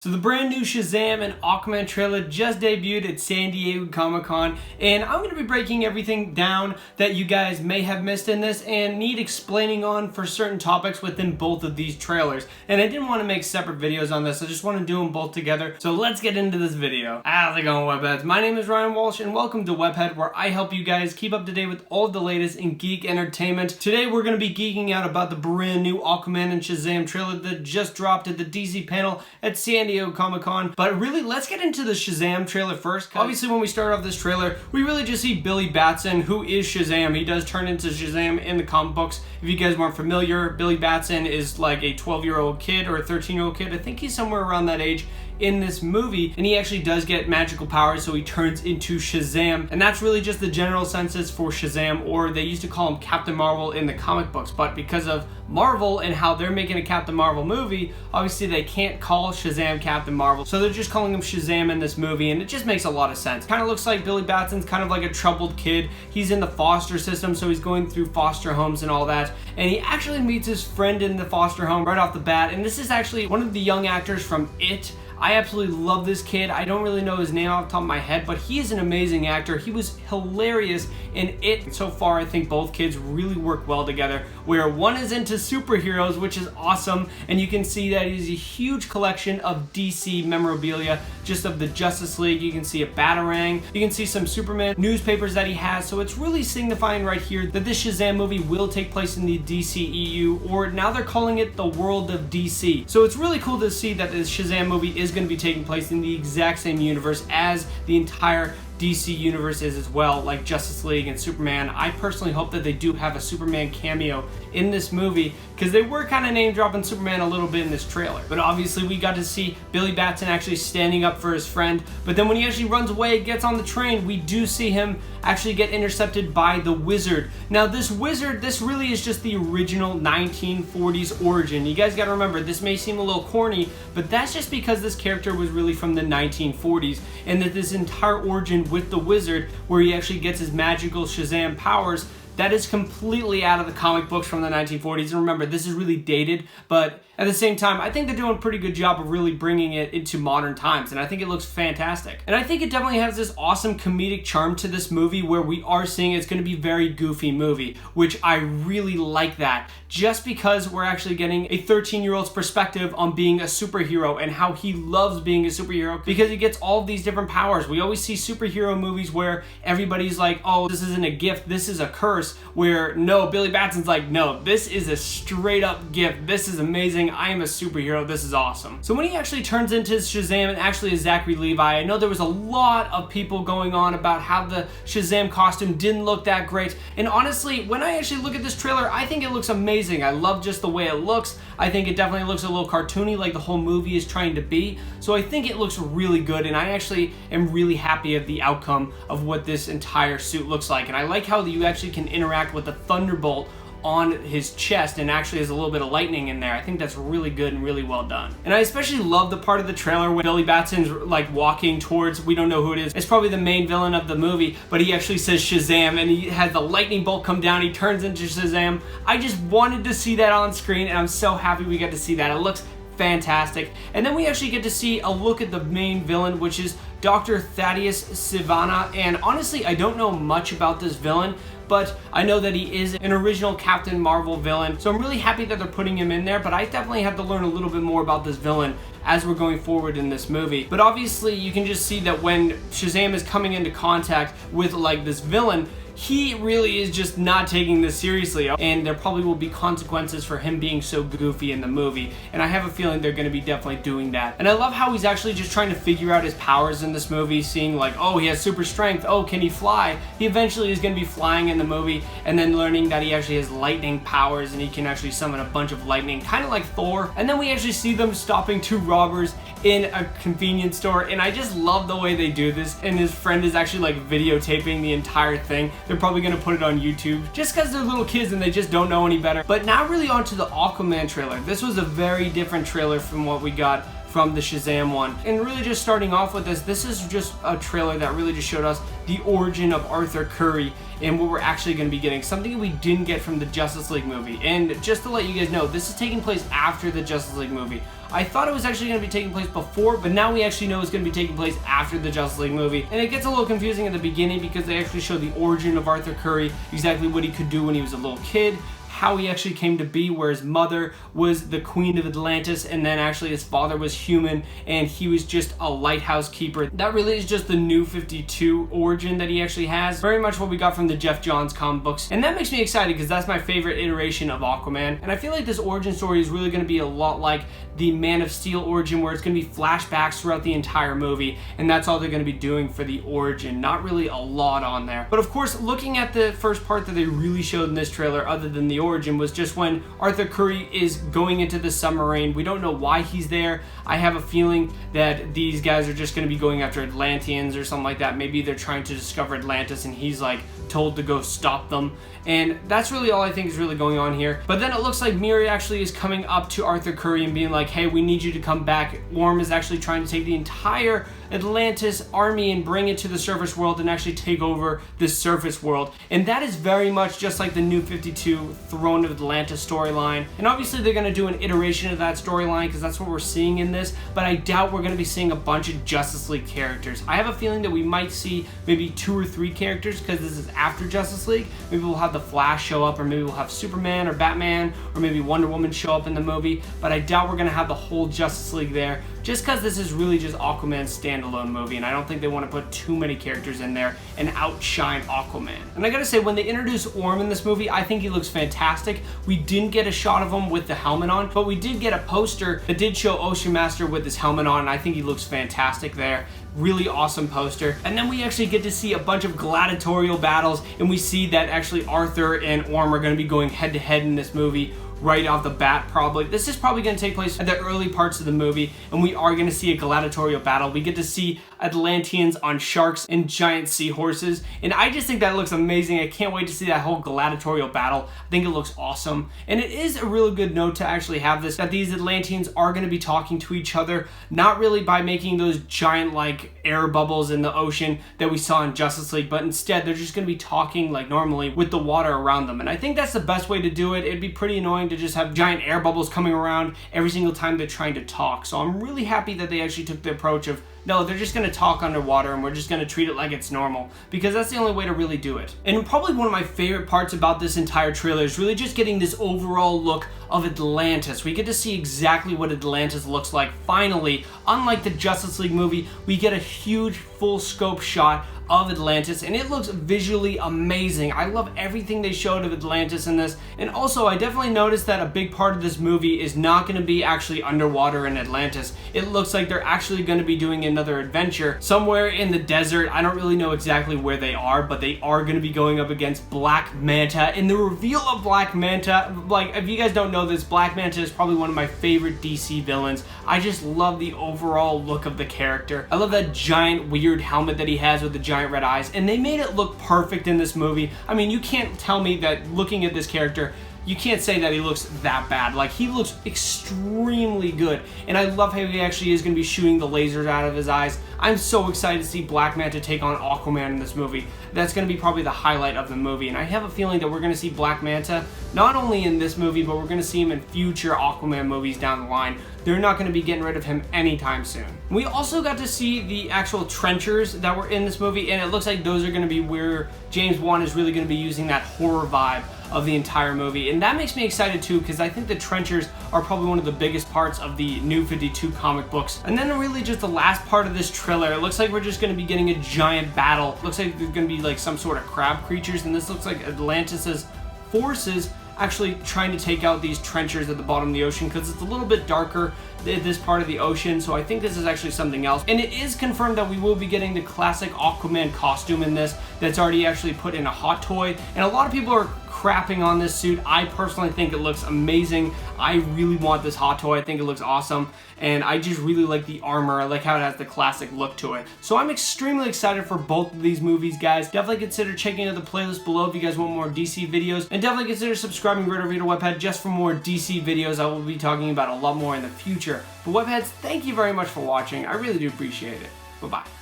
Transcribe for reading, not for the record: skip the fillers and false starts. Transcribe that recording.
So the brand new Shazam and Aquaman trailer just debuted at San Diego Comic-Con, and I'm going to be breaking everything down that you guys may have missed in this and need explaining on for certain topics within both of these trailers. And I didn't want to make separate videos on this, I just want to do them both together. So let's get into this video. How's it going, Webheads? My name is Ryan Walsh and welcome to Webhead, where I help you guys keep up to date with all of the latest in geek entertainment. Today we're going to be geeking out about the brand new Aquaman and Shazam trailer that just dropped at the DC panel at San Diego Comic-Con. But really, let's get into the Shazam trailer first. Obviously, when we start off this trailer, we really just see Billy Batson, who is Shazam. He does turn into Shazam in the comic books. If you guys weren't familiar, Billy Batson is like a 12-year-old kid or a 13-year-old kid. I think he's somewhere around that age in this movie, and he actually does get magical powers, so he turns into Shazam, and that's really just the general census for Shazam, or they used to call him Captain Marvel in the comic books, but because of Marvel and how they're making a Captain Marvel movie, obviously they can't call Shazam Captain Marvel, so they're just calling him Shazam in this movie, and it just makes a lot of sense. Kind of looks like Billy Batson's kind of like a troubled kid. He's in the foster system, so he's going through foster homes and all that, and he actually meets his friend in the foster home right off the bat, and this is actually one of the young actors from It. I absolutely love this kid. I don't really know his name off the top of my head, but he is an amazing actor. He was hilarious in It. So far, I think both kids really work well together, where one is into superheroes, which is awesome, and you can see that he's a huge collection of DC memorabilia, just of the Justice League. You can see a Batarang. You can see some Superman newspapers that he has, so it's really signifying right here that this Shazam movie will take place in the DCEU, or now they're calling it the world of DC. So it's really cool to see that this Shazam movie is going to be taking place in the exact same universe as the entire DC universe is as well, like Justice League and Superman. I personally hope that they do have a Superman cameo in this movie, because they were kind of name dropping Superman a little bit in this trailer. But obviously we got to see Billy Batson actually standing up for his friend, but then when he actually runs away, gets on the train, we do see him actually get intercepted by the Wizard. Now this Wizard, this really is just the original 1940s origin. You guys gotta remember, this may seem a little corny, but that's just because this character was really from the 1940s, and that this entire origin with the Wizard, where he actually gets his magical Shazam powers, that is completely out of the comic books from the 1940s. And remember, this is really dated, but at the same time, I think they're doing a pretty good job of really bringing it into modern times, and I think it looks fantastic. And I think it definitely has this awesome comedic charm to this movie, where we are seeing it's going to be a very goofy movie, which I really like that, just because we're actually getting a 13-year-old's perspective on being a superhero and how he loves being a superhero, because he gets all of these different powers. We always see superhero movies where everybody's like, oh, this isn't a gift, this is a curse, where no, Billy Batson's like, no, this is a straight up gift, this is amazing, I am a superhero, this is awesome. So when he actually turns into Shazam and actually is Zachary Levi, I know there was a lot of people going on about how the Shazam costume didn't look that great, and honestly, when I actually look at this trailer, I think it looks amazing. I love just the way it looks. I think it definitely looks a little cartoony, like the whole movie is trying to be, so I think it looks really good, and I actually am really happy of the outcome of what this entire suit looks like. And I like how you actually can interact with the Thunderbolt on his chest, and actually has a little bit of lightning in there. I think that's really good and really well done. And I especially love the part of the trailer when Billy Batson's like walking towards, we don't know who it is, it's probably the main villain of the movie, but he actually says Shazam, and he has the lightning bolt come down, he turns into Shazam. I just wanted to see that on screen, and I'm so happy we got to see that. It looks fantastic. And then we actually get to see a look at the main villain, which is Dr. Thaddeus Sivana, and honestly, I don't know much about this villain, but I know that he is an original Captain Marvel villain, so I'm really happy that they're putting him in there, but I definitely have to learn a little bit more about this villain as we're going forward in this movie. But obviously, you can just see that when Shazam is coming into contact with like this villain, he really is just not taking this seriously, and there probably will be consequences for him being so goofy in the movie, and I have a feeling they're going to be definitely doing that. And I love how he's actually just trying to figure out his powers in this movie, seeing like, oh, he has super strength, oh, can he fly? He eventually is going to be flying in the movie, and then learning that he actually has lightning powers, and he can actually summon a bunch of lightning, kind of like Thor. And then we actually see them stopping two robbers in a convenience store, and I just love the way they do this, and his friend is actually like videotaping the entire thing. They're probably gonna put it on YouTube just because they're little kids and they just don't know any better. But now really onto the Aquaman trailer. This was a very different trailer from what we got from the Shazam one. And really just starting off with this is just a trailer that really just showed us the origin of Arthur Curry and what we're actually going to be getting, something we didn't get from the Justice League movie. And just to let you guys know, this is taking place after the Justice League movie. I thought it was actually going to be taking place before, but now we actually know it's going to be taking place after the Justice League movie. And it gets a little confusing at the beginning because they actually show the origin of Arthur Curry, exactly what he could do when he was a little kid, how he actually came to be, where his mother was the queen of Atlantis and then actually his father was human and he was just a lighthouse keeper. That really is just the New 52 origin that he actually has. Very much what we got from the Jeff Johns comic books, and that makes me excited because that's my favorite iteration of Aquaman. And I feel like this origin story is really going to be a lot like the Man of Steel origin, where it's going to be flashbacks throughout the entire movie, and that's all they're going to be doing for the origin. Not really a lot on there. But of course, looking at the first part that they really showed in this trailer, other than the origin, was just when Arthur Curry is going into the submarine. We don't know why he's there. I have a feeling that these guys are just going to be going after Atlanteans or something like that. Maybe they're trying to discover Atlantis and he's like told to go stop them. And that's really all I think is really going on here. But then it looks like Miri actually is coming up to Arthur Curry and being like, hey, we need you to come back. Orm is actually trying to take the entire Atlantis army and bring it to the surface world and actually take over this surface world. And that is very much just like the New 52 Throne of Atlantis storyline. And obviously they're going to do an iteration of that storyline because that's what we're seeing in this, but I doubt we're going to be seeing a bunch of Justice League characters. I have a feeling that we might see maybe 2 or 3 characters because this is after Justice League. Maybe we'll have the Flash show up, or maybe we'll have Superman or Batman, or maybe Wonder Woman show up in the movie, but I doubt we're going to have the whole Justice League there, just because this is really just Aquaman's standalone movie, and I don't think they want to put too many characters in there and outshine Aquaman. And I gotta say, when they introduce Orm in this movie, I think he looks fantastic. We didn't get a shot of him with the helmet on, but we did get a poster that did show Ocean Master with his helmet on, and I think he looks fantastic there. Really awesome poster. And then we actually get to see a bunch of gladiatorial battles, and we see that actually Arthur and Orm are going to be going head to head in this movie right off the bat. Probably this is probably going to take place at the early parts of the movie, and we are going to see a gladiatorial battle. We get to see Atlanteans on sharks and giant seahorses, and I just think that looks amazing. I can't wait to see that whole gladiatorial battle. I think it looks awesome, and it is a really good note to actually have this, that these Atlanteans are going to be talking to each other, not really by making those giant like air bubbles in the ocean that we saw in Justice League, but instead they're just going to be talking like normally with the water around them. And I think that's the best way to do it. It'd be pretty annoying to just have giant air bubbles coming around every single time they're trying to talk. So I'm really happy that they actually took the approach of, no, they're just going to talk underwater and we're just going to treat it like it's normal, because that's the only way to really do it. And probably one of my favorite parts about this entire trailer is really just getting this overall look of Atlantis. We get to see exactly what Atlantis looks like finally. Unlike the Justice League movie, we get a huge full scope shot of Atlantis, and it looks visually amazing. I love everything they showed of Atlantis in this. And also, I definitely noticed that a big part of this movie is not going to be actually underwater in Atlantis. It looks like they're actually going to be doing another adventure somewhere in the desert. I don't really know exactly where they are, but they are going to be going up against Black Manta. And the reveal of Black Manta, like, if you guys don't know this, Black Manta is probably one of my favorite DC villains. I just love the overall look of the character. I love that giant weird helmet that he has with the giant red eyes, and they made it look perfect in this movie. I mean, you can't tell me that looking at this character, you can't say that he looks that bad. Like, he looks extremely good, and I love how he actually is going to be shooting the lasers out of his eyes. I'm so excited to see Black Manta take on Aquaman in this movie. That's going to be probably the highlight of the movie, and I have a feeling that we're going to see Black Manta not only in this movie, but we're going to see him in future Aquaman movies down the line. They're not going to be getting rid of him anytime soon. We also got to see the actual trenchers that were in this movie, and it looks like those are going to be where James Wan is really going to be using that horror vibe of the entire movie, and that makes me excited too, because I think the trenchers are probably one of the biggest parts of the New 52 comic books. And then really just the last part of this trailer, it looks like we're just going to be getting a giant battle. It looks like there's going to be like some sort of crab creatures, and this looks like Atlantis' forces actually trying to take out these trenchers at the bottom of the ocean, because it's a little bit darker in this part of the ocean, so I think this is actually something else. And it is confirmed that we will be getting the classic Aquaman costume in this that's already actually put in a hot toy, and a lot of people are crapping on this suit. I personally think it looks amazing. I really want this hot toy. I think it looks awesome, and I just really like the armor. I like how it has the classic look to it. So I'm extremely excited for both of these movies, guys. Definitely consider checking out the playlist below if you guys want more DC videos, and definitely consider subscribing right over here to Webhead just for more DC videos. I will be talking about a lot more in the future. But Webheads, thank you very much for watching. I really do appreciate it. Bye-bye.